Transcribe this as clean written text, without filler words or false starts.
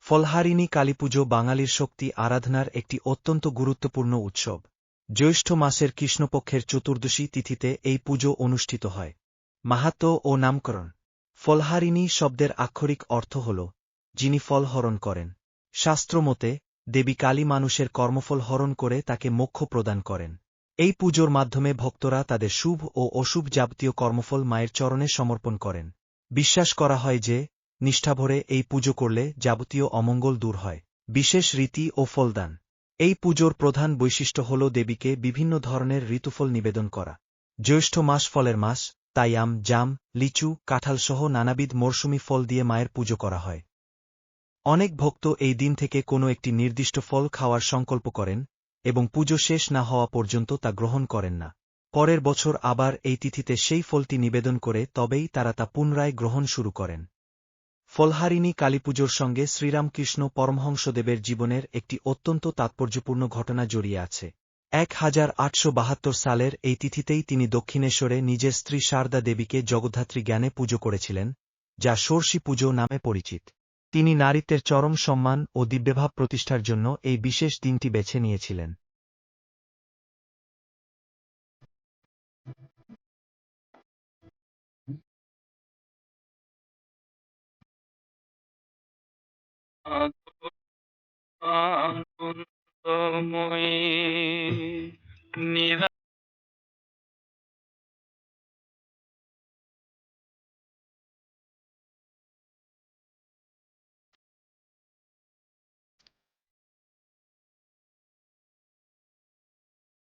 ফলহারিণী কালীপুজো বাঙালির শক্তি আরাধনার একটি অত্যন্ত গুরুত্বপূর্ণ উৎসব। জ্যৈষ্ঠ মাসের কৃষ্ণপক্ষের চতুর্দশী তিথিতে এই পুজো অনুষ্ঠিত হয়। মাহাত্ম্য ও নামকরণ। ফলহারিণী শব্দের আক্ষরিক অর্থ হল যিনি ফল হরণ করেন। শাস্ত্রমতে দেবী কালী মানুষের কর্মফল হরণ করে তাকে মোক্ষ প্রদান করেন। এই পুজোর মাধ্যমে ভক্তরা তাদের শুভ ও অশুভ যাবতীয় কর্মফল মায়ের চরণে সমর্পণ করেন। বিশ্বাস করা হয় যে নিষ্ঠাভরে এই পুজো করলে যাবতীয় অমঙ্গল দূর হয়। বিশেষ রীতি ও ফলদান। এই পুজোর প্রধান বৈশিষ্ট্য হল দেবীকে বিভিন্ন ধরনের ঋতুফল নিবেদন করা। জ্যৈষ্ঠ মাস ফলের মাস, তাই আম, জাম, লিচু, কাঁঠালসহ নানাবিধ মরশুমি ফল দিয়ে মায়ের পুজো করা হয়। অনেক ভক্ত এই দিন থেকে কোনো একটি নির্দিষ্ট ফল খাওয়ার সংকল্প করেন এবং পুজো শেষ না হওয়া পর্যন্ত তা গ্রহণ করেন না। পরের বছর আবার এই তিথিতে সেই ফলটি নিবেদন করে তবেই তারা তা পুনরায় গ্রহণ শুরু করেন। ফলহারিণী কালীপুজোর সঙ্গে শ্রীরামকৃষ্ণ পরমহংসদেবের জীবনের একটি অত্যন্ত তাৎপর্যপূর্ণ ঘটনা জড়িয়ে আছে। 1872 সালের এই তিথিতেই তিনি দক্ষিণেশ্বরে নিজের স্ত্রী শারদা দেবীকে জগদ্ধাত্রী জ্ঞানে পুজো করেছিলেন, যা ষোড়শী পুজো নামে পরিচিত। তিনি নারীত্বের চরম সম্মান ও দিব্যভাব প্রতিষ্ঠার জন্য এই বিশেষ দিনটি বেছে নিয়েছিলেন। আনন্দময়ী